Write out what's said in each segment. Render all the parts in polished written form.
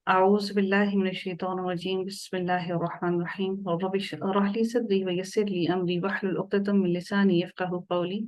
أعوذ بالله من الشيطان الرجيم بسم الله الرحمن الرحيم رب اشرح لي صدري ويسر لي أمري واحلل عقدة من لساني يفقهوا قولي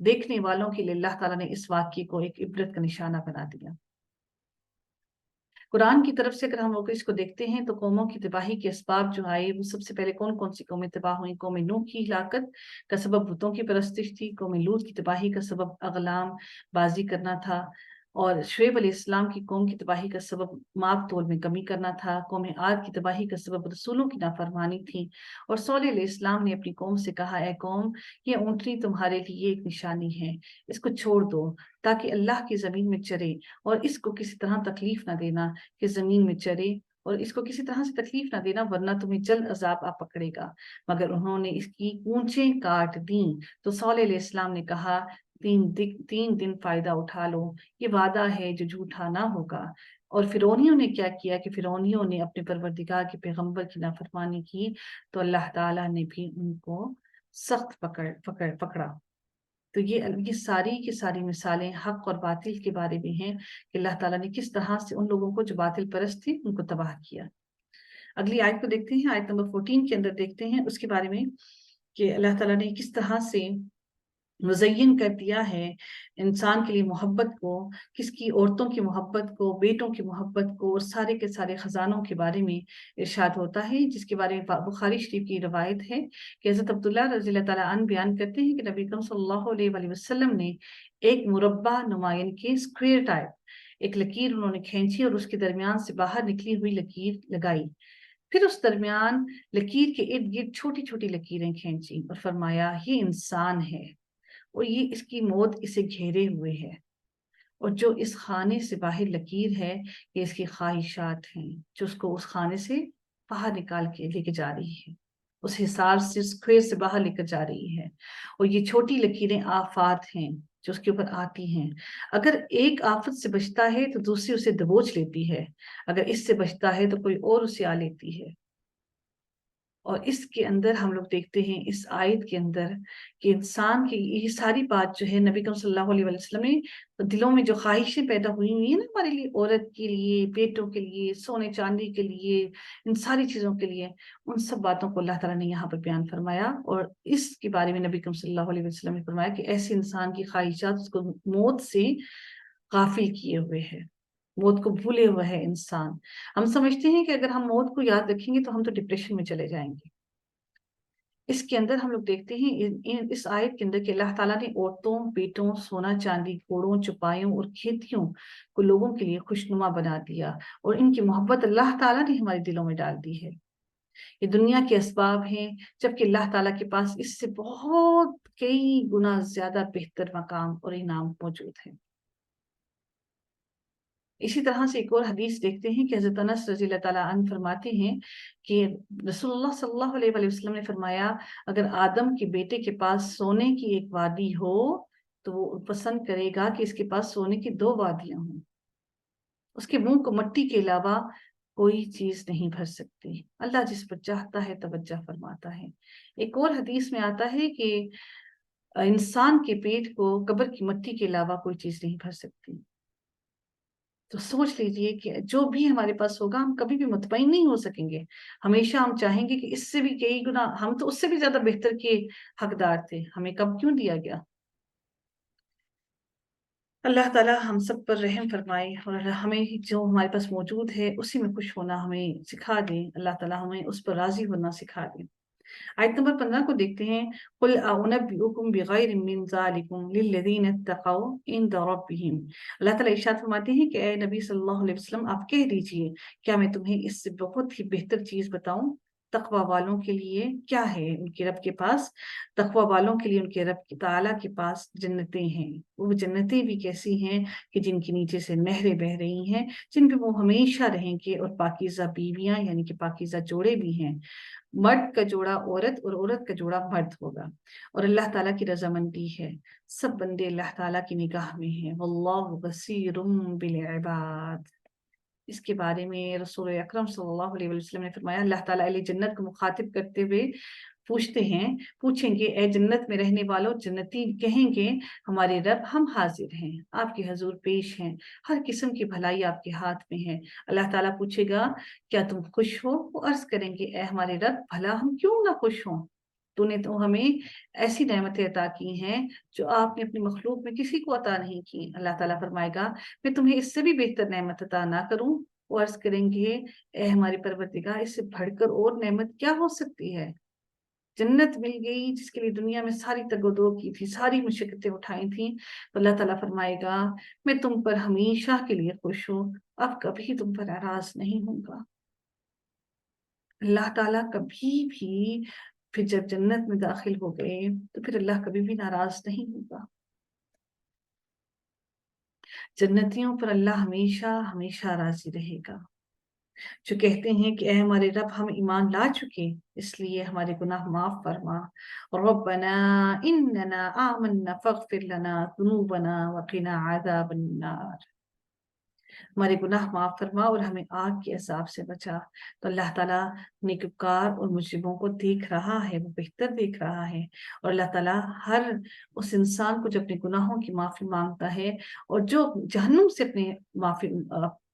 دیکھنے والوں کے لیے اللہ تعالیٰ نے اس واقعے کو ایک عبرت کا نشانہ بنا دیا۔ قرآن کی طرف سے اگر ہم لوگ اس کو دیکھتے ہیں تو قوموں کی تباہی کے اسباب جو آئے وہ سب سے پہلے کون کون سی قومیں تباہ ہوئیں؟ قوم نوح کی ہلاکت کا سبب بتوں کی پرستش تھی، قوم لوط کی تباہی کا سبب اغلام بازی کرنا تھا، اور شعیب علیہ السلام کی قوم کی تباہی کا سبب ماپ تول میں کمی کرنا تھا، قوم عاد کی تباہی کا سبب رسولوں کی نافرمانی تھی، اور صالح علیہ السلام نے اپنی قوم سے کہا اے قوم یہ اونٹنی تمہارے لیے ایک نشانی ہے، اس کو چھوڑ دو تاکہ اللہ کی زمین میں چرے، اور اس کو کسی طرح تکلیف نہ دینا کہ زمین میں چرے، اور اس کو کسی طرح سے تکلیف نہ دینا ورنہ تمہیں جلد عذاب آ پکڑے گا۔ مگر انہوں نے اس کی اونچیں کاٹ دیں تو صالح علیہ السلام نے کہا 3 دن فائدہ اٹھا لو، یہ وعدہ ہے جو جھوٹا نہ ہوگا۔ اور فرعونیوں نے کیا کیا کہ فرعونیوں نے اپنے پروردگار کے پیغمبر کی نافرمانی کی تو اللہ تعالیٰ نے بھی ان کو سخت پکڑا۔ تو یہ ساری کی ساری مثالیں حق اور باطل کے بارے میں ہیں کہ اللہ تعالیٰ نے کس طرح سے ان لوگوں کو جو باطل پرست تھے ان کو تباہ کیا۔ اگلی آیت کو دیکھتے ہیں، آیت نمبر 14 کے اندر دیکھتے ہیں اس کے بارے میں کہ اللہ تعالیٰ نے کس طرح سے مزین کر دیا ہے انسان کے لیے محبت کو، کس کی عورتوں کی محبت کو، بیٹوں کی محبت کو، اور سارے کے سارے خزانوں کے بارے میں ارشاد ہوتا ہے، جس کے بارے میں بخاری شریف کی روایت ہے کہ حضرت عبداللہ رضی اللہ تعالیٰ عنہ بیان کرتے ہیں کہ نبی اکرم صلی اللہ علیہ وآلہ وسلم نے ایک مربع نمائن کے اسکوئر ٹائپ ایک لکیر انہوں نے کھینچی اور اس کے درمیان سے باہر نکلی ہوئی لکیر لگائی، پھر اس درمیان لکیر کے ارد گرد چھوٹی چھوٹی لکیریں کھینچی اور فرمایا یہ انسان ہے اور یہ اس کی موت اسے گھیرے ہوئے ہے، اور جو اس خانے سے باہر لکیر ہے یہ اس کی خواہشات ہیں جو اس کو اس خانے سے باہر نکال کے لے کے جا رہی ہے، اس حصار سے اس کھوئے سے باہر لے کر جا رہی ہے، اور یہ چھوٹی لکیریں آفات ہیں جو اس کے اوپر آتی ہیں، اگر ایک آفت سے بچتا ہے تو دوسری اسے دبوچ لیتی ہے، اگر اس سے بچتا ہے تو کوئی اور اسے آ لیتی ہے۔ اور اس کے اندر ہم لوگ دیکھتے ہیں اس آیت کے اندر کہ انسان کی یہ ساری بات جو ہے نبی کریم صلی اللہ علیہ وسلم نے دلوں میں جو خواہشیں پیدا ہوئی ہیں نا ہمارے لیے، عورت کے لیے، بیٹوں کے لیے، سونے چاندی کے لیے، ان ساری چیزوں کے لیے، ان سب باتوں کو اللہ تعالیٰ نے یہاں پر بیان فرمایا، اور اس کے بارے میں نبی کریم صلی اللہ علیہ وسلم نے فرمایا کہ ایسے انسان کی خواہشات اس کو موت سے غافل کیے ہوئے ہے، موت کو بھولے ہوئے ہے انسان۔ ہم سمجھتے ہیں کہ اگر ہم موت کو یاد رکھیں گے تو ہم تو ڈپریشن میں چلے جائیں گے۔ اس کے اندر ہم لوگ دیکھتے ہیں اس آیت کے اندر کہ اللہ تعالیٰ نے عورتوں، بیٹوں، سونا چاندی، گھوڑوں، چپائیوں اور کھیتیوں کو لوگوں کے لیے خوشنما بنا دیا، اور ان کی محبت اللہ تعالیٰ نے ہمارے دلوں میں ڈال دی ہے۔ یہ دنیا کے اسباب ہیں، جبکہ اللہ تعالیٰ کے پاس اس سے بہت کئی گنا زیادہ بہتر مقام اور انعام موجود ہے۔ اسی طرح سے ایک اور حدیث دیکھتے ہیں کہ حضرت انس رضی اللہ تعالیٰ عنہ فرماتے ہیں کہ رسول اللہ صلی اللہ علیہ وآلہ وسلم نے فرمایا اگر آدم کے بیٹے کے پاس سونے کی ایک وادی ہو تو وہ پسند کرے گا کہ اس کے پاس سونے کی 2 وادیاں ہوں، اس کے منہ کو مٹی کے علاوہ کوئی چیز نہیں بھر سکتی، اللہ جس پر چاہتا ہے توجہ فرماتا ہے۔ ایک اور حدیث میں آتا ہے کہ انسان کے پیٹ کو قبر کی مٹی کے علاوہ کوئی چیز نہیں بھر سکتی۔ تو سوچ لیجئے کہ جو بھی ہمارے پاس ہوگا ہم کبھی بھی مطمئن نہیں ہو سکیں گے، ہمیشہ ہم چاہیں گے کہ اس سے بھی کئی گنا، ہم تو اس سے بھی زیادہ بہتر کے حقدار تھے، ہمیں کب کیوں دیا گیا۔ اللہ تعالیٰ ہم سب پر رحم فرمائے اور ہمیں جو ہمارے پاس موجود ہے اسی میں خوش ہونا ہمیں سکھا دیں، اللہ تعالیٰ ہمیں اس پر راضی ہونا سکھا دیں۔ آیت نمبر 15 کو دیکھتے ہیں، قُلْ أَنَبِّئُكُمْ بِغَيْرٍ مِّن ذَلِكُمْ لِلَّذِينَ اتَّقَوْا عِندَ رَبِّهِمْ۔ اللہ تعالیٰ ارشاد فرماتے ہیں کہ اے نبی صلی اللہ علیہ وسلم آپ کہہ دیجئے کیا میں تمہیں اس سے بہت ہی بہتر چیز بتاؤں؟ تقوی والوں کے لیے کیا ہے ان کے رب کے پاس؟ تقوی والوں کے لیے ان کے رب تعالیٰ کے پاس جنتیں ہیں، وہ جنتیں بھی کیسی ہیں کہ جن کے نیچے سے نہریں بہہ رہی ہیں، جن پہ وہ ہمیشہ رہیں گے، اور پاکیزہ بیویاں یعنی کہ پاکیزہ جوڑے بھی ہیں، مرد کا جوڑا عورت اور عورت کا جوڑا مرد ہوگا، اور اللہ تعالیٰ کی رضامندی ہے، سب بندے اللہ تعالیٰ کی نگاہ میں ہیں، واللہ بصیر بالعباد۔ اس کے بارے میں رسول اکرم صلی اللہ علیہ وسلم نے فرمایا اللہ تعالیٰ اہل جنت کو مخاطب کرتے ہوئے پوچھیں گے اے جنت میں رہنے والوں، جنتی کہیں گے ہمارے رب ہم حاضر ہیں، آپ کے حضور پیش ہیں، ہر قسم کی بھلائی آپ کے ہاتھ میں ہے۔ اللہ تعالیٰ پوچھے گا کیا تم خوش ہو؟ وہ عرض کریں گے اے ہمارے رب بھلا ہم کیوں نہ خوش ہوں، تو نے تو ہمیں ایسی نعمتیں عطا کی ہیں جو آپ نے اپنی مخلوق میں کسی کو عطا نہیں کی۔ اللہ تعالیٰ فرمائے گا میں تمہیں اس سے بھی بہتر نعمت عطا نہ کروں؟ وہ عرض کریں گے اے ہماری پروردگار اس سے بڑھ کر اور نعمت کیا ہو سکتی ہے؟ جنت مل گئی جس کے لیے دنیا میں ساری تگ و دو کی تھی، ساری مشقتیں اٹھائی تھیں، تو اللہ تعالیٰ فرمائے گا میں تم پر ہمیشہ کے لیے خوش ہوں، اب کبھی تم پر ناراض نہیں ہوں گا۔ اللہ تعالیٰ کبھی بھی پھر جب جنت میں داخل ہو گئے تو پھر اللہ کبھی بھی ناراض نہیں ہوگا۔ جنتیوں پر اللہ ہمیشہ ہمیشہ راضی رہے گا، جو کہتے ہیں کہ اے ہمارے رب ہم ایمان لا چکے اس لیے ہمارے گناہ معاف فرما، ربنا اننا آمنا فاغفر لنا ذنوبنا وقنا عذاب النار، ہمارے گناہ معاف فرما اور ہمیں آگ کے عذاب سے بچا۔ تو اللہ تعالیٰ نیکوکار اور مجرموں کو دیکھ رہا ہے، وہ بہتر دیکھ رہا ہے، اور اللہ تعالیٰ ہر اس انسان کو جو اپنے گناہوں کی معافی مانگتا ہے اور جو جہنم سے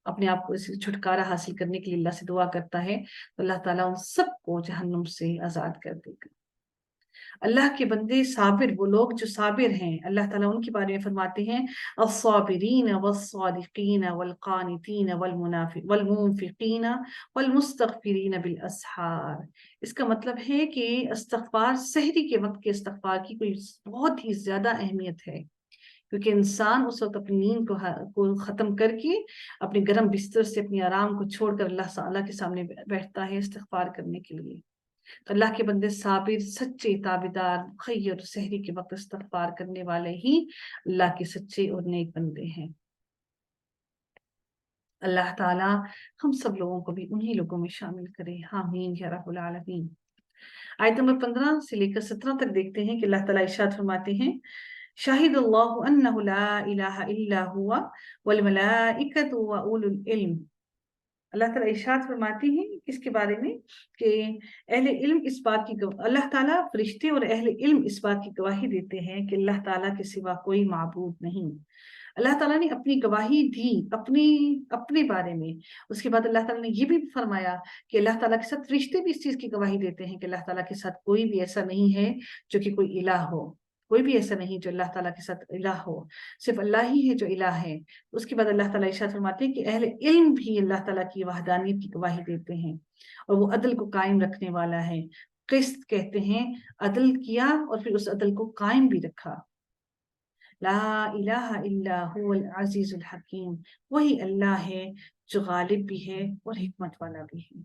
اپنے آپ کو چھٹکارا حاصل کرنے کے لیے اللہ سے دعا کرتا ہے تو اللہ تعالیٰ ان سب کو جہنم سے آزاد کر دے گا۔ اللہ کے بندے صابر، وہ لوگ جو صابر ہیں، اللہ تعالیٰ ان کے بارے میں فرماتے ہیں الصابرین والصادقین والقانتین والمنفقین والمستغفرین بالاسحار۔ اس کا مطلب ہے کہ استغفار، سحری کے وقت کے استغفار کی کوئی بہت ہی زیادہ اہمیت ہے، کیونکہ انسان اس وقت اپنی نیند کو ختم کر کے اپنے گرم بستر سے اپنی آرام کو چھوڑ کر اللہ تعالیٰ کے سامنے بیٹھتا ہے استغفار کرنے کے لیے۔ تو اللہ کے بندے صابر، سچے تابعدار، مخیر سحری کے وقت استغفار کرنے والے ہی اللہ کے سچے اور نیک بندے ہیں۔ اللہ تعالیٰ ہم سب لوگوں کو بھی انہی لوگوں میں شامل کرے، آمین یا رب العالمین۔ آیت نمبر 15 سے لے کر 17 تک دیکھتے ہیں کہ اللہ تعالیٰ ارشاد فرماتے ہیں شاہد اللہ انہ لا الہ الا ہوا والملائکۃ واولو العلم۔ اللہ تعالیٰ ارشاد فرماتے ہیں اس کے بارے میں کہ اہل علم اس بات کی اللہ تعالیٰ فرشتے اور اہل علم اس بات کی گواہی دیتے ہیں کہ اللہ تعالیٰ کے سوا کوئی معبود نہیں۔ اللہ تعالیٰ نے اپنی گواہی دی اپنے بارے میں، اس کے بعد اللہ تعالیٰ نے یہ بھی فرمایا کہ اللہ تعالیٰ کے ساتھ فرشتے بھی اس چیز کی گواہی دیتے ہیں کہ اللہ تعالیٰ کے ساتھ کوئی بھی ایسا نہیں ہے جو کہ کوئی الہ ہو، کوئی بھی ایسا نہیں جو اللہ تعالیٰ کے ساتھ الہ ہو، صرف اللہ ہی ہے جو الہ ہے۔ اس کے بعد اللہ تعالیٰ ارشاد فرماتے ہیں کہ اہل علم بھی اللہ تعالیٰ کی وحدانیت کی گواہی دیتے ہیں اور وہ عدل کو قائم رکھنے والا ہے۔ قسط کہتے ہیں، عدل کیا اور پھر اس عدل کو قائم بھی رکھا۔ لا الہ الا هو العزیز الحکیم، وہی اللہ ہے جو غالب بھی ہے اور حکمت والا بھی ہے۔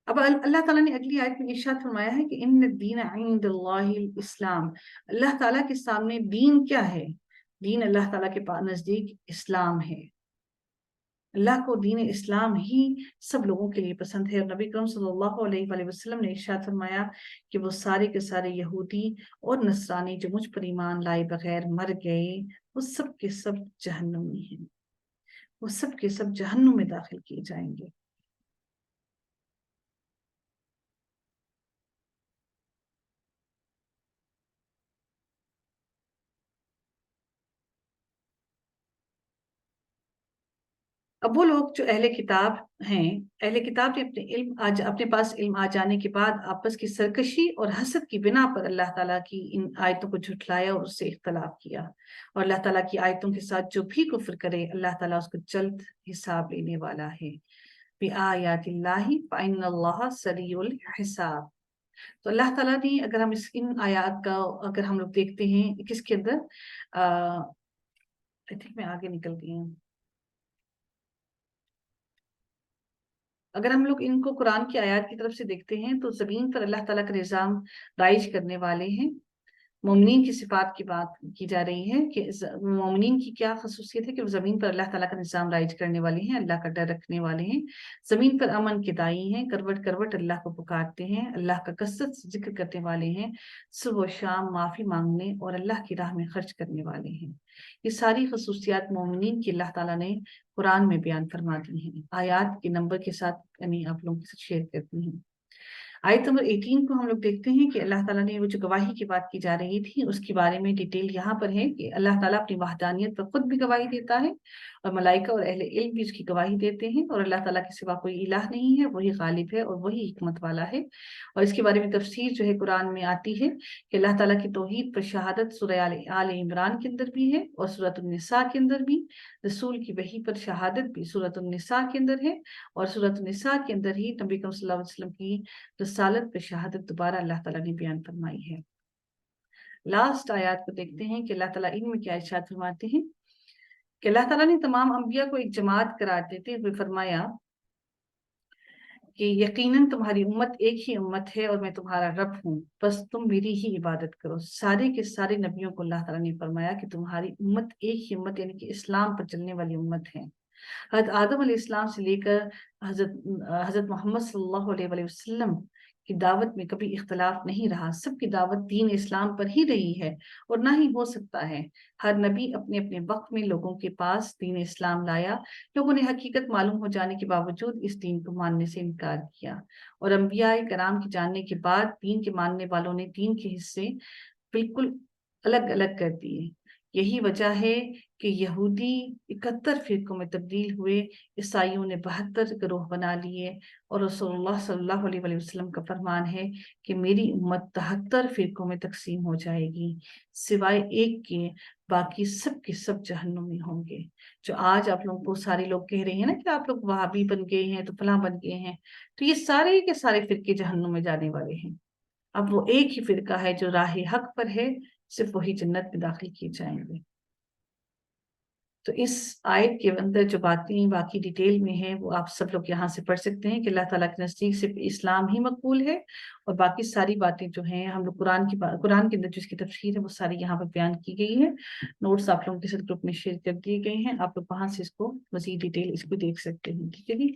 اب اللہ تعالیٰ نے اگلی آیت میں ارشاد فرمایا ہے کہ ان الدین عند اللہ الاسلام، اللہ تعالیٰ کے سامنے دین کیا ہے؟ دین اللہ تعالیٰ کے نزدیک اسلام ہے۔ اللہ کو دین اسلام ہی سب لوگوں کے لیے پسند ہے، اور نبی کریم صلی اللہ علیہ وآلہ وسلم نے ارشاد فرمایا کہ وہ سارے کے سارے یہودی اور نصرانی جو مجھ پر ایمان لائے بغیر مر گئے وہ سب کے سب جہنمی ہیں، وہ سب کے سب جہنم میں داخل کیے جائیں گے۔ اب وہ لوگ جو اہل کتاب ہیں، اہل کتاب نے اپنے پاس علم آ جانے کے بعد آپس کی سرکشی اور حسد کی بنا پر اللہ تعالیٰ کی ان آیتوں کو جھٹلایا اور اس سے اختلاف کیا، اور اللہ تعالیٰ کی آیتوں کے ساتھ جو بھی کفر کرے اللہ تعالیٰ اس کو جلد حساب لینے والا ہے۔ بِآیاتِ اللَّهِ فَإِنَّ اللَّهَ سَرِیعُ الحساب۔ تو اللہ تعالیٰ نے اگر ہم ان آیات کا اگر ہم لوگ دیکھتے ہیں کس کے اندر میں آگے نکل گئی ہوں، اگر ہم لوگ ان کو قرآن کی آیات کی طرف سے دیکھتے ہیں تو زمین پر اللہ تعالیٰ کا نظام رائج کرنے والے ہیں۔ مومنین کی صفات کی بات کی جا رہی ہے کہ مومنین کی کیا خصوصیت ہے کہ وہ زمین پر اللہ تعالیٰ کا نظام رائج کرنے والے ہیں، اللہ کا ڈر رکھنے والے ہیں، زمین پر امن کے دائی ہیں، کروٹ کروٹ اللہ کو پکارتے ہیں، اللہ کا کثرت سے ذکر کرنے والے ہیں، صبح و شام معافی مانگنے اور اللہ کی راہ میں خرچ کرنے والے ہیں۔ یہ ساری خصوصیات مومنین کی اللہ تعالیٰ نے قرآن میں بیان فرما دی ہیں، آیات کے نمبر کے ساتھ یعنی آپ لوگوں کے ساتھ شیئر کرتی ہیں۔ آیت نمبر 18 کو ہم لوگ دیکھتے ہیں کہ اللہ تعالیٰ نے وہ جو گواہی کی بات کی جا رہی تھی اس کے بارے میں ڈیٹیل یہاں پر ہے کہ اللہ تعالیٰ اپنی وحدانیت پر خود بھی گواہی دیتا ہے، اور ملائکہ اور اہل علم بھی اس کی گواہی دیتے ہیں، اور اللہ تعالیٰ کے سوا کوئی الہ نہیں ہے، وہی غالب ہے اور وہی حکمت والا ہے۔ اور اس کے بارے میں تفسیر جو ہے قرآن میں آتی ہے کہ اللہ تعالیٰ کی توحید پر شہادت سورہ آل عمران کے اندر بھی ہے اور سورۃ النساء کے اندر بھی، رسول کی وحی پر شہادت بھی سورۃ النساء کے اندر ہے، اور سورۃ النساء کے اندر ہی نبی کریم صلی اللہ علیہ وسلم کی رسالت پہ شہادت دوبارہ اللہ تعالیٰ نے بیان فرمائی ہے۔ لاسٹ آیات کو دیکھتے ہیں کہ اللہ تعالیٰ ان میں کیا ارشاد فرماتے ہیں کہ اللہ تعالیٰ نے تمام انبیاء کو ایک جماعت قرار دیتے ہوئے فرمایا کہ یقیناً تمہاری امت ایک ہی امت ہے اور میں تمہارا رب ہوں، بس تم میری ہی عبادت کرو۔ سارے کے سارے نبیوں کو اللہ تعالیٰ نے فرمایا کہ تمہاری امت ایک ہی امت یعنی کہ اسلام پر چلنے والی امت ہے۔ حضرت آدم علیہ السلام سے لے کر حضرت محمد صلی اللہ علیہ وسلم کی دعوت میں کبھی اختلاف نہیں رہا، سب کی دعوت دین اسلام پر ہی رہی ہے اور نہ ہی ہو سکتا ہے۔ ہر نبی اپنے اپنے وقت میں لوگوں کے پاس دین اسلام لایا، لوگوں نے حقیقت معلوم ہو جانے کے باوجود اس دین کو ماننے سے انکار کیا، اور انبیاء کرام کے جاننے کے بعد دین کے ماننے والوں نے دین کے حصے بالکل الگ الگ کر دیے۔ یہی وجہ ہے کہ یہودی 71 فرقوں میں تبدیل ہوئے، عیسائیوں نے 72 گروہ بنا لیے، اور رسول اللہ صلی اللہ علیہ وسلم کا فرمان ہے کہ میری امت 73 فرقوں میں تقسیم ہو جائے گی، سوائے ایک کے باقی سب کے سب جہنم میں ہوں گے۔ جو آج آپ لوگوں کو سارے لوگ کہہ رہے ہیں نا کہ آپ لوگ وہابی بن گئے ہیں تو فلاں بن گئے ہیں، تو یہ سارے کے سارے فرقے جہنم میں جانے والے ہیں۔ اب وہ ایک ہی فرقہ ہے جو راہ حق پر ہے، صرف وہی جنت میں داخل کیے جائیں گے۔ تو اس آیت کے اندر جو باتیں باقی ڈیٹیل میں ہیں وہ آپ سب لوگ یہاں سے پڑھ سکتے ہیں کہ اللہ تعالیٰ کے نزدیک صرف اسلام ہی مقبول ہے، اور باقی ساری باتیں جو ہیں ہم لوگ قرآن کے اندر جس کی تفسیر ہے وہ ساری یہاں پر بیان کی گئی ہے۔ نوٹس آپ لوگوں کے ساتھ گروپ میں شیئر کر دیے گئے ہیں، آپ لوگ وہاں سے اس کو مزید ڈیٹیل اس کو دیکھ سکتے ہیں، ٹھیک ہے جی۔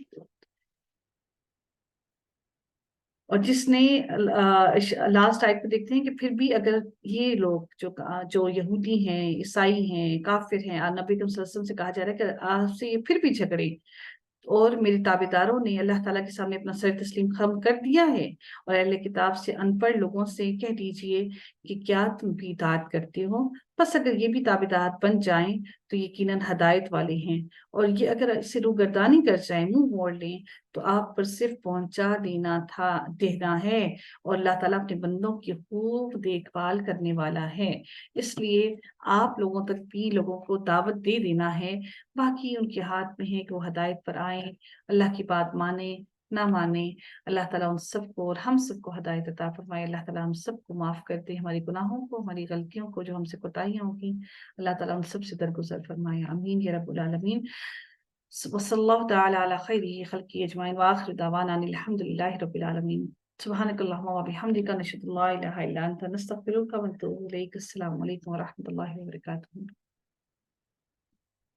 اور جس نے لاسٹ آیت کو دیکھتے ہیں کہ پھر بھی اگر یہ لوگ جو یہودی ہیں، عیسائی ہیں، کافر ہیں، نبی صلی اللہ علیہ وسلم سے کہا جا رہا ہے کہ آپ سے یہ پھر بھی جھگڑے، اور میرے تابعداروں نے اللہ تعالیٰ کے سامنے اپنا سر تسلیم خم کر دیا ہے، اور اہل کتاب سے ان پڑھ لوگوں سے کہہ دیجئے کہ کیا تم بھی اطاعت کرتے ہو؟ بس اگر یہ بھی تابعدار بن جائیں تو یقیناً ہدایت والے ہیں، اور یہ اگر اسے روگردانی کر جائیں، منہ موڑ لیں، تو آپ پر صرف پہنچا دینا ہے، اور اللہ تعالیٰ اپنے بندوں کی خوب دیکھ بھال کرنے والا ہے۔ اس لیے آپ لوگوں تک بھی لوگوں کو دعوت دے دینا ہے، باقی ان کے ہاتھ میں ہے کہ وہ ہدایت پر آئیں، اللہ کی بات مانیں نہ مانیں۔ اللہ تعالیٰ ان سب کو اور ہم سب کو ہدایت عطا فرمائے۔ اللہ تعالیٰ ہم سب کو معاف کر دے، ہماری گناہوں کو، ہماری غلطیوں کو، جو ہم سے کوتاہیاں ہوگی اللہ تعالیٰ ان سب سے درگزر فرمائے، آمین یا رب العالمین۔ وصلی اللہ تعالی علی خیر خلق اجمعین، وآخر دعوانا ان الحمد للہ رب العالمین۔ سبحانک اللہم وبحمدک، نشہد ان لا الہ الا انت، نستغفرک ونتوب الیک۔ السلام علیکم ورحمۃ اللہ وبرکاتہ۔